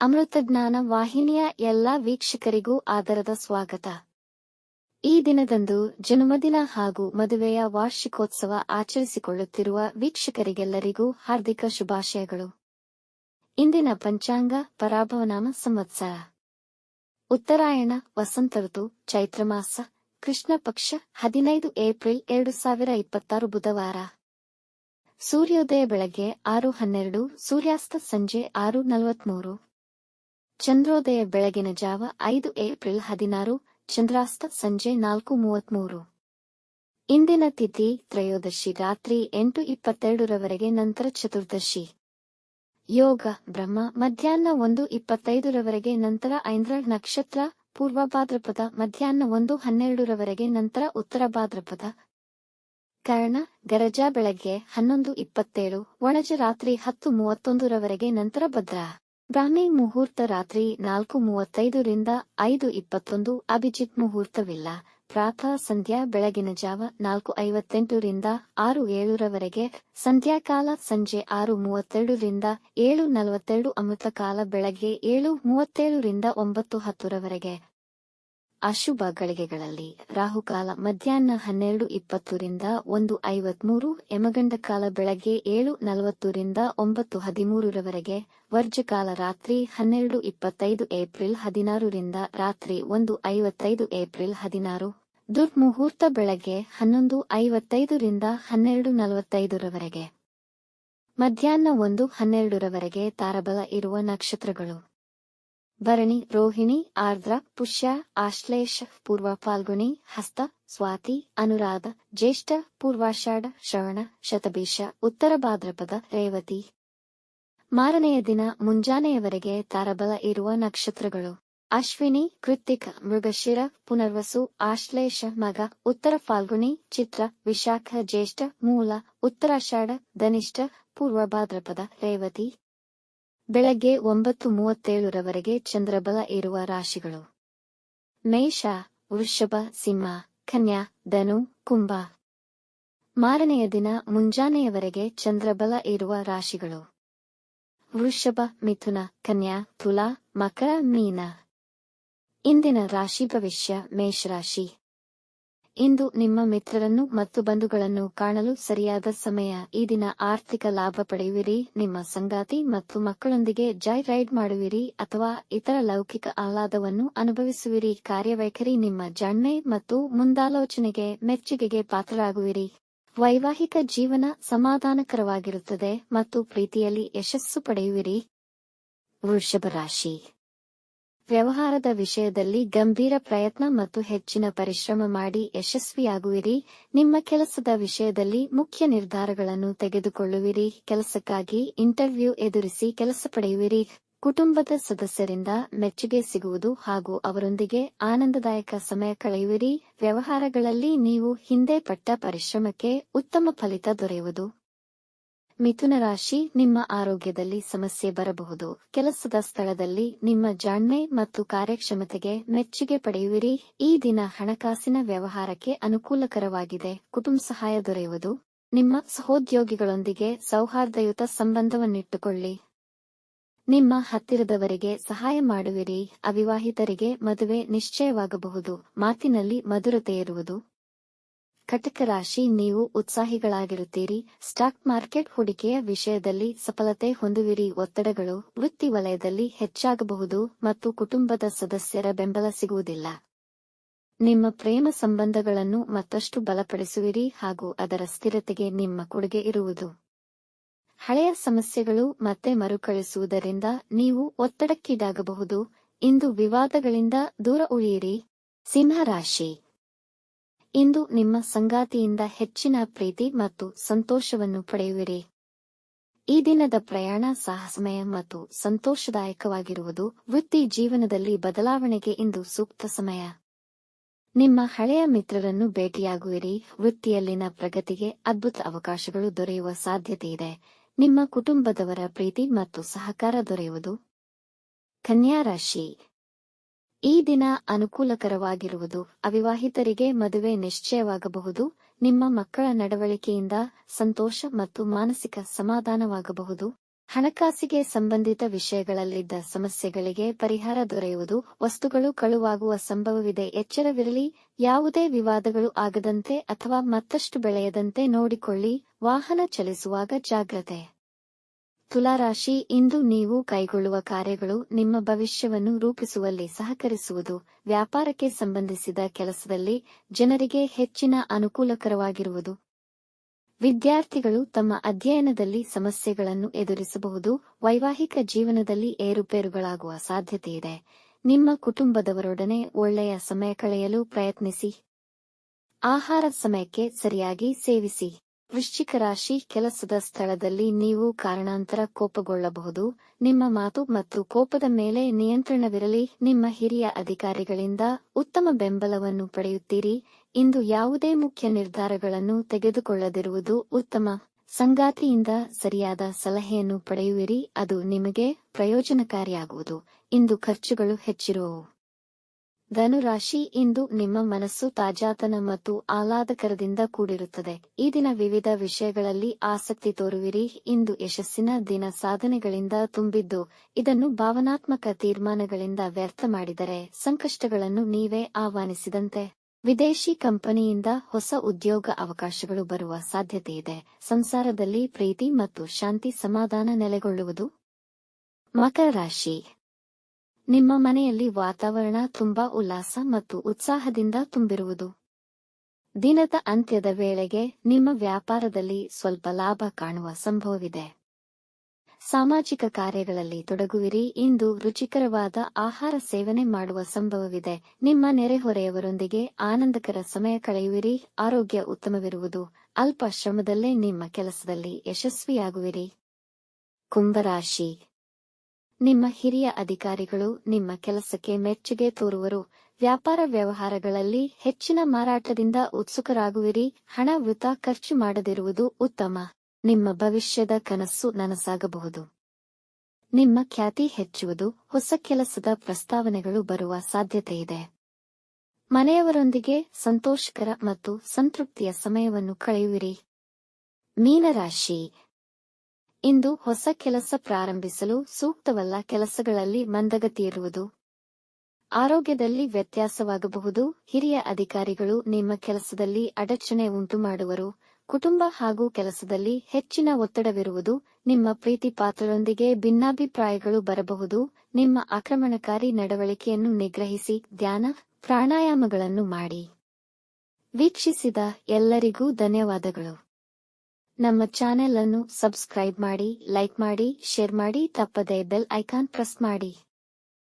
ಅಮೃತಜ್ಞಾನ ವಾಹಿನಿಯ ಎಲ್ಲಾ ವೀಕ್ಷಕರಿಗೂ ಆದರದ ಸ್ವಾಗತ. ಈ ದಿನದಂದು ಜನ್ಮದಿನ ಹಾಗೂ ಮದುವೆಯ ವಾರ್ಷಿಕೋತ್ಸವ ಆಚರಿಸಿಕೊಳ್ಳುತ್ತಿರುವ ವೀಕ್ಷಕರಿಗೆಲ್ಲರಿಗೂ ಹಾರ್ದಿಕ ಶುಭಾಶಯಗಳು. ಇಂದಿನ ಪಂಚಾಂಗ ಪರಾಭವನಾಮ ಸಂವತ್ಸರ ಉತ್ತರಾಯಣ ವಸಂತ ಋತು ಚೈತ್ರಮಾಸ ಕೃಷ್ಣ ಪಕ್ಷ 15 ಏಪ್ರಿಲ್ 2026 ಬುಧವಾರ. ಸೂರ್ಯೋದಯ ಬೆಳಗ್ಗೆ 6:12, ಸೂರ್ಯಾಸ್ತ ಸಂಜೆ 6:43. ಚಂದ್ರೋದಯ ಬೆಳಗಿನ ಜಾವ 5 ಏಪ್ರಿಲ್ 16, ಚಂದ್ರಾಸ್ತ ಸಂಜೆ 4:33. ಇಂದಿನ ತಿಥಿ ತ್ರಯೋದಶಿ ರಾತ್ರಿ 8:22 ನಂತರ ಚತುರ್ದಶಿ. ಯೋಗ ಬ್ರಹ್ಮ ಮಧ್ಯಾಹ್ನ 1:25 ನಂತರ ಐಂದ್ರ ನಕ್ಷತ್ರ ಪೂರ್ವ ಭಾದ್ರಪದ ಮಧ್ಯಾಹ್ನ 1:12 ನಂತರ ಉತ್ತರ ಭಾದ್ರಪದ. ಕರ್ಣ ಗರಜ ಬೆಳಗ್ಗೆ 11:27, ಒಣಜ ರಾತ್ರಿ 10:31 ನಂತರ ಭದ್ರ. ಬ್ರಾಹ್ಮಿ ಮುಹೂರ್ತ ರಾತ್ರಿ 4:35 ರಿಂದ 5:21, ಅಭಿಜಿತ್ ಮುಹೂರ್ತವಿಲ್ಲ. ಪ್ರಾತಃ ಸಂಧ್ಯಾ ಬೆಳಗಿನ ಜಾವ 4:58 ರಿಂದ 6:07, ಸಂಧ್ಯಾಕಾಲ ಸಂಜೆ 6:32 ರಿಂದ 7:42, ಅಮೃತಕಾಲ ಬೆಳಗ್ಗೆ 7:37 ರಿಂದ 9:10. ಅಶುಭ ಗಳಿಗೆಗಳಲ್ಲಿ ರಾಹುಕಾಲ ಮಧ್ಯಾಹ್ನ 12:20 ರಿಂದ 1:53, ಯಮಗಂಡಕಾಲ ಬೆಳಗ್ಗೆ 7:40 ರಿಂದ 9:13, ವರ್ಜಕಾಲ ರಾತ್ರಿ 12:25 ಏಪ್ರಿಲ್ 16 ರಿಂದ ರಾತ್ರಿ 1:55 ಏಪ್ರಿಲ್ 16. ದುರ್ಮುಹೂರ್ತ ಬೆಳಗ್ಗೆ 11:55 ರಿಂದ 12:45. ಮಧ್ಯಾಹ್ನ 1:12 ತಾರಬಲ ಇರುವ ನಕ್ಷತ್ರಗಳು: ಭರಣಿ, ರೋಹಿಣಿ, ಆರ್ದ್ರ, ಪುಷ್ಯ, ಆಶ್ಲೇಷ, ಪೂರ್ವ ಫಾಲ್ಗುಣಿ, ಹಸ್ತ, ಸ್ವಾತಿ, ಅನುರಾಧ, ಜ್ಯೇಷ್ಠ, ಪೂರ್ವಾಷಾಢ, ಶ್ರವಣ, ಶತಭಿಷ, ಉತ್ತರ ಭಾದ್ರಪದ, ರೇವತಿ. ಮಾರನೆಯ ದಿನ ಮುಂಜಾನೆಯವರೆಗೆ ತಾರಬಲ ಇರುವ ನಕ್ಷತ್ರಗಳು: ಅಶ್ವಿನಿ, ಕೃತ್ತಿಕ, ಮೃಗಶಿರ, ಪುನರ್ವಸು, ಆಶ್ಲೇಷ, ಮಗ, ಉತ್ತರ ಫಾಲ್ಗುಣಿ, ಚಿತ್ರ, ವಿಶಾಖ, ಜ್ಯೇಷ್ಠ, ಮೂಲ, ಉತ್ತರಾಷಾಢ, ಧನಿಷ್ಠ, ಪೂರ್ವ ಭಾದ್ರಪದ, ರೇವತಿ. ಬೆಳಗ್ಗೆ 9:37 ಚಂದ್ರಬಲ ಇರುವ ರಾಶಿಗಳು: ಮೇಷ, ವೃಷಭ, ಸಿಂಹ, ಕನ್ಯಾ, ಧನು, ಕುಂಭ. ಮಾರನೆಯ ದಿನ ಮುಂಜಾನೆಯವರೆಗೆ ಚಂದ್ರಬಲ ಇರುವ ರಾಶಿಗಳು: ವೃಷಭ, ಮಿಥುನ, ಕನ್ಯಾ, ತುಲಾ, ಮಕರ, ಮೀನ. ಇಂದಿನ ರಾಶಿ ಭವಿಷ್ಯ ಮೇಷರಾಶಿ: ಇಂದು ನಿಮ್ಮ ಮಿತ್ರರನ್ನು ಮತ್ತು ಬಂಧುಗಳನ್ನು ಕಾಣಲು ಸರಿಯಾದ ಸಮಯ. ಈ ದಿನ ಆರ್ಥಿಕ ಲಾಭ ಪಡೆಯುವಿರಿ. ನಿಮ್ಮ ಸಂಗಾತಿ ಮತ್ತು ಮಕ್ಕಳೊಂದಿಗೆ ಜಾಯ್ ರೈಡ್ ಮಾಡುವಿರಿ ಅಥವಾ ಇತರ ಲೌಕಿಕ ಆಹ್ಲಾದವನ್ನು ಅನುಭವಿಸುವಿರಿ. ಕಾರ್ಯವೈಖರಿ ನಿಮ್ಮ ಜಾಣ್ಮೆ ಮತ್ತು ಮುಂದಾಲೋಚನೆಗೆ ಮೆಚ್ಚುಗೆಗೆ ಪಾತ್ರರಾಗುವಿರಿ. ವೈವಾಹಿಕ ಜೀವನ ಸಮಾಧಾನಕರವಾಗಿರುತ್ತದೆ ಮತ್ತು ಪ್ರೀತಿಯಲ್ಲಿ ಯಶಸ್ಸು ಪಡೆಯುವಿರಿ. ವೃಷಭ ರಾಶಿ: ವ್ಯವಹಾರದ ವಿಷಯದಲ್ಲಿ ಗಂಭೀರ ಪ್ರಯತ್ನ ಮತ್ತು ಹೆಚ್ಚಿನ ಪರಿಶ್ರಮ ಮಾಡಿ ಯಶಸ್ವಿಯಾಗುವಿರಿ. ನಿಮ್ಮ ಕೆಲಸದ ವಿಷಯದಲ್ಲಿ ಮುಖ್ಯ ನಿರ್ಧಾರಗಳನ್ನು ತೆಗೆದುಕೊಳ್ಳುವಿರಿ. ಕೆಲಸಕ್ಕಾಗಿ ಇಂಟರ್ವ್ಯೂ ಎದುರಿಸಿ ಕೆಲಸ ಪಡೆಯುವಿರಿ. ಕುಟುಂಬದ ಸದಸ್ಯರಿಂದ ಮೆಚ್ಚುಗೆ ಸಿಗುವುದು ಹಾಗೂ ಅವರೊಂದಿಗೆ ಆನಂದದಾಯಕ ಸಮಯ ಕಳೆಯುವಿರಿ. ವ್ಯವಹಾರಗಳಲ್ಲಿ ನೀವು ಹಿಂದೆ ಪಟ್ಟ ಪರಿಶ್ರಮಕ್ಕೆ ಉತ್ತಮ ಫಲಿತ ದೊರೆಯುವುದು. ಮಿಥುನ ರಾಶಿ: ನಿಮ್ಮ ಆರೋಗ್ಯದಲ್ಲಿ ಸಮಸ್ಯೆ ಬರಬಹುದು. ಕೆಲಸದ ಸ್ಥಳದಲ್ಲಿ ನಿಮ್ಮ ಜಾಣ್ಮೆ ಮತ್ತು ಕಾರ್ಯಕ್ಷಮತೆಗೆ ಮೆಚ್ಚುಗೆ ಪಡೆಯುವಿರಿ. ಈ ದಿನ ಹಣಕಾಸಿನ ವ್ಯವಹಾರಕ್ಕೆ ಅನುಕೂಲಕರವಾಗಿದೆ. ಕುಟುಂಬ ಸಹಾಯ ದೊರೆಯುವುದು. ನಿಮ್ಮ ಸಹೋದ್ಯೋಗಿಗಳೊಂದಿಗೆ ಸೌಹಾರ್ದಯುತ ಸಂಬಂಧವನ್ನಿಟ್ಟುಕೊಳ್ಳಿ. ನಿಮ್ಮ ಹತ್ತಿರದವರಿಗೆ ಸಹಾಯ ಮಾಡುವಿರಿ. ಅವಿವಾಹಿತರಿಗೆ ಮದುವೆ ನಿಶ್ಚಯವಾಗಬಹುದು. ಮಾತಿನಲ್ಲಿ ಮಧುರತೆ ಇರುವುದು. ಕಟಕ ರಾಶಿ: ನೀವು ಉತ್ಸಾಹಿಗಳಾಗಿರುತ್ತೀರಿ. ಸ್ಟಾಕ್ ಮಾರ್ಕೆಟ್ ಹೂಡಿಕೆಯ ವಿಷಯದಲ್ಲಿ ಸಫಲತೆ ಹೊಂದುವಿರಿ. ಒತ್ತಡಗಳು ವೃತ್ತಿ ವಲಯದಲ್ಲಿ ಹೆಚ್ಚಾಗಬಹುದು ಮತ್ತು ಕುಟುಂಬದ ಸದಸ್ಯರ ಬೆಂಬಲ ಸಿಗುವುದಿಲ್ಲ. ನಿಮ್ಮ ಪ್ರೇಮ ಸಂಬಂಧಗಳನ್ನು ಮತ್ತಷ್ಟು ಬಲಪಡಿಸುವಿರಿ ಹಾಗೂ ಅದರ ಸ್ಥಿರತೆಗೆ ನಿಮ್ಮ ಕೊಡುಗೆ ಇರುವುದು. ಹಳೆಯ ಸಮಸ್ಯೆಗಳು ಮತ್ತೆ ಮರುಕಳಿಸುವುದರಿಂದ ನೀವು ಒತ್ತಡಕ್ಕೀಡಾಗಬಹುದು. ಇಂದು ವಿವಾದಗಳಿಂದ ದೂರ ಉಳಿಯಿರಿ. ಸಿಂಹ ರಾಶಿ: ಇಂದು ನಿಮ್ಮ ಸಂಗಾತಿಯಿಂದ ಹೆಚ್ಚಿನ ಪ್ರೀತಿ ಮತ್ತು ಸಂತೋಷವನ್ನು ಪಡೆಯುವಿರಿ. ಈ ದಿನದ ಪ್ರಯಾಣ ಸಾಹಸಮಯ ಮತ್ತು ಸಂತೋಷದಾಯಕವಾಗಿರುವುದು. ವೃತ್ತಿ ಜೀವನದಲ್ಲಿ ಬದಲಾವಣೆಗೆ ಇಂದು ಸೂಕ್ತ ಸಮಯ. ನಿಮ್ಮ ಹಳೆಯ ಮಿತ್ರರನ್ನು ಭೇಟಿಯಾಗುವಿರಿ. ವೃತ್ತಿಯಲ್ಲಿನ ಪ್ರಗತಿಗೆ ಅದ್ಭುತ ಅವಕಾಶಗಳು ದೊರೆಯುವ ಸಾಧ್ಯತೆಯಿದೆ. ನಿಮ್ಮ ಕುಟುಂಬದವರ ಪ್ರೀತಿ ಮತ್ತು ಸಹಕಾರ ದೊರೆಯುವುದು. ಕನ್ಯಾ ರಾಶಿ: ಈ ದಿನ ಅನುಕೂಲಕರವಾಗಿರುವುದು. ಅವಿವಾಹಿತರಿಗೆ ಮದುವೆ ನಿಶ್ಚಯವಾಗಬಹುದು. ನಿಮ್ಮ ಮಕ್ಕಳ ನಡವಳಿಕೆಯಿಂದ ಸಂತೋಷ ಮತ್ತು ಮಾನಸಿಕ ಸಮಾಧಾನವಾಗಬಹುದು. ಹಣಕಾಸಿಗೆ ಸಂಬಂಧಿತ ವಿಷಯಗಳಲ್ಲಿದ್ದ ಸಮಸ್ಯೆಗಳಿಗೆ ಪರಿಹಾರ ದೊರೆಯುವುದು. ವಸ್ತುಗಳು ಕಳುವಾಗುವ ಸಂಭವವಿದೆ. ಎಚ್ಚರವಿರಲಿ, ಯಾವುದೇ ವಿವಾದಗಳು ಆಗದಂತೆ ಅಥವಾ ಮತ್ತಷ್ಟು ಬೆಳೆಯದಂತೆ ನೋಡಿಕೊಳ್ಳಿ. ವಾಹನ ಚಲಿಸುವಾಗ ಜಾಗ್ರತೆ. ತುಲಾರಾಶಿ, ಇಂದು ನೀವು ಕೈಗೊಳ್ಳುವ ಕಾರ್ಯಗಳು ನಿಮ್ಮ ಭವಿಷ್ಯವನ್ನು ರೂಪಿಸುವಲ್ಲಿ ಸಹಕರಿಸುವುದು. ವ್ಯಾಪಾರಕ್ಕೆ ಸಂಬಂಧಿಸಿದ ಕೆಲಸದಲ್ಲಿ ಜನರಿಗೆ ಹೆಚ್ಚಿನ ಅನುಕೂಲಕರವಾಗಿರುವುದು. ವಿದ್ಯಾರ್ಥಿಗಳು ತಮ್ಮ ಅಧ್ಯಯನದಲ್ಲಿ ಸಮಸ್ಯೆಗಳನ್ನು ಎದುರಿಸಬಹುದು. ವೈವಾಹಿಕ ಜೀವನದಲ್ಲಿ ಏರುಪೇರುಗಳಾಗುವ ಸಾಧ್ಯತೆಯಿದೆ. ನಿಮ್ಮ ಕುಟುಂಬದವರೊಡನೆ ಒಳ್ಳೆಯ ಸಮಯ ಕಳೆಯಲು ಪ್ರಯತ್ನಿಸಿ. ಆಹಾರ ಸಮಯಕ್ಕೆ ಸರಿಯಾಗಿ ಸೇವಿಸಿ. ವೃಶ್ಚಿಕ ರಾಶಿ, ಕೆಲಸದ ಸ್ಥಳದಲ್ಲಿ ನೀವು ಕಾರಣಾಂತರ ಕೋಪಗೊಳ್ಳಬಹುದು. ನಿಮ್ಮ ಮಾತು ಮತ್ತು ಕೋಪದ ಮೇಲೆ ನಿಯಂತ್ರಣವಿರಲಿ. ನಿಮ್ಮ ಹಿರಿಯ ಅಧಿಕಾರಿಗಳಿಂದ ಉತ್ತಮ ಬೆಂಬಲವನ್ನು ಪಡೆಯುತ್ತೀರಿ. ಇಂದು ಯಾವುದೇ ಮುಖ್ಯ ನಿರ್ಧಾರಗಳನ್ನು ತೆಗೆದುಕೊಳ್ಳದಿರುವುದು ಉತ್ತಮ. ಸಂಗಾತಿಯಿಂದ ಸರಿಯಾದ ಸಲಹೆಯನ್ನು ಪಡೆಯುವಿರಿ, ಅದು ನಿಮಗೆ ಪ್ರಯೋಜನಕಾರಿಯಾಗುವುದು. ಇಂದು ಖರ್ಚುಗಳು ಹೆಚ್ಚಿರುವವು. ಧನುರಾಶಿ, ಇಂದು ನಿಮ್ಮ ಮನಸ್ಸು ತಾಜಾತನ ಮತ್ತು ಆಹ್ಲಾದಕರದಿಂದ ಕೂಡಿರುತ್ತದೆ. ಈ ದಿನ ವಿವಿಧ ವಿಷಯಗಳಲ್ಲಿ ಆಸಕ್ತಿ ತೋರುವಿರಿ. ಇಂದು ಯಶಸ್ಸಿನ ದಿನ. ಸಾಧನೆಗಳಿಂದ ತುಂಬಿದ್ದು, ಇದನ್ನು ಭಾವನಾತ್ಮಕ ತೀರ್ಮಾನಗಳಿಂದ ವ್ಯರ್ಥ ಮಾಡಿದರೆ ಸಂಕಷ್ಟಗಳನ್ನು ನೀವೇ ಆಹ್ವಾನಿಸಿದಂತೆ. ವಿದೇಶಿ ಕಂಪನಿಯಿಂದ ಹೊಸ ಉದ್ಯೋಗ ಅವಕಾಶಗಳು ಬರುವ ಸಾಧ್ಯತೆಯಿದೆ. ಸಂಸಾರದಲ್ಲಿ ಪ್ರೀತಿ ಮತ್ತು ಶಾಂತಿ ಸಮಾಧಾನ ನೆಲೆಗೊಳ್ಳುವುದು. ಮಕರ ರಾಶಿ, ನಿಮ್ಮ ಮನೆಯಲ್ಲಿ ವಾತಾವರಣ ತುಂಬಾ ಉಲ್ಲಾಸ ಮತ್ತು ಉತ್ಸಾಹದಿಂದ ತುಂಬಿರುವುದು. ದಿನದ ಅಂತ್ಯದ ವೇಳೆಗೆ ನಿಮ್ಮ ವ್ಯಾಪಾರದಲ್ಲಿ ಸ್ವಲ್ಪ ಲಾಭ ಕಾಣುವ ಸಂಭವವಿದೆ. ಸಾಮಾಜಿಕ ಕಾರ್ಯಗಳಲ್ಲಿ ತೊಡಗುವಿರಿ. ಇಂದು ರುಚಿಕರವಾದ ಆಹಾರ ಸೇವನೆ ಮಾಡುವ ಸಂಭವವಿದೆ. ನಿಮ್ಮ ನೆರೆಹೊರೆಯವರೊಂದಿಗೆ ಆನಂದಕರ ಸಮಯ ಕಳೆಯುವಿರಿ. ಆರೋಗ್ಯ ಉತ್ತಮವಿರುವುದು. ಅಲ್ಪ ಶ್ರಮದಲ್ಲೇ ನಿಮ್ಮ ಕೆಲಸದಲ್ಲಿ ಯಶಸ್ವಿಯಾಗುವಿರಿ. ಕುಂಭರಾಶಿ, ನಿಮ್ಮ ಹಿರಿಯ ಅಧಿಕಾರಿಗಳು ನಿಮ್ಮ ಕೆಲಸಕ್ಕೆ ಮೆಚ್ಚುಗೆ ತೋರುವರು. ವ್ಯಾಪಾರ ವ್ಯವಹಾರಗಳಲ್ಲಿ ಹೆಚ್ಚಿನ ಮಾರಾಟದಿಂದ ಉತ್ಸುಕರಾಗುವಿರಿ. ಹಣ ವೃಥಾ ಖರ್ಚು ಮಾಡದಿರುವುದು ಉತ್ತಮ. ನಿಮ್ಮ ಭವಿಷ್ಯದ ಕನಸು ನನಸಾಗಬಹುದು. ನಿಮ್ಮ ಖ್ಯಾತಿ ಹೆಚ್ಚುವುದು. ಹೊಸ ಕೆಲಸದ ಪ್ರಸ್ತಾವನೆಗಳು ಬರುವ ಸಾಧ್ಯತೆಯಿದೆ. ಮನೆಯವರೊಂದಿಗೆ ಸಂತೋಷಕರ ಮತ್ತು ಸಂತೃಪ್ತಿಯ ಸಮಯವನ್ನು ಕಳೆಯುವಿರಿ. ಮೀನರಾಶಿ, ಇಂದು ಹೊಸ ಕೆಲಸ ಪ್ರಾರಂಭಿಸಲು ಸೂಕ್ತವಲ್ಲ. ಕೆಲಸಗಳಲ್ಲಿ ಮಂದಗತಿಯಿರುವುದು. ಆರೋಗ್ಯದಲ್ಲಿ ವ್ಯತ್ಯಾಸವಾಗಬಹುದು. ಹಿರಿಯ ಅಧಿಕಾರಿಗಳು ನಿಮ್ಮ ಕೆಲಸದಲ್ಲಿ ಅಡಚಣೆ ಉಂಟುಮಾಡುವರು. ಕುಟುಂಬ ಹಾಗೂ ಕೆಲಸದಲ್ಲಿ ಹೆಚ್ಚಿನ ಒತ್ತಡವಿರುವುದು. ನಿಮ್ಮ ಪ್ರೀತಿ ಪಾತ್ರರೊಂದಿಗೆ ಭಿನ್ನಾಭಿಪ್ರಾಯಗಳು ಬರಬಹುದು. ನಿಮ್ಮ ಆಕ್ರಮಣಕಾರಿ ನಡವಳಿಕೆಯನ್ನು ನಿಗ್ರಹಿಸಿ. ಧ್ಯಾನ, ಪ್ರಾಣಾಯಾಮಗಳನ್ನು ಮಾಡಿ. ವೀಕ್ಷಿಸಿದ ಎಲ್ಲರಿಗೂ ಧನ್ಯವಾದಗಳು. ನಮ್ಮ ಚಾನೆಲ್ ಅನ್ನು ಸಬ್ಸ್ಕ್ರೈಬ್ ಮಾಡಿ, ಲೈಕ್ ಮಾಡಿ, ಶೇರ್ ಮಾಡಿ. ತಪ್ಪದೇ ಬೆಲ್ ಐಕಾನ್ ಪ್ರೆಸ್ ಮಾಡಿ.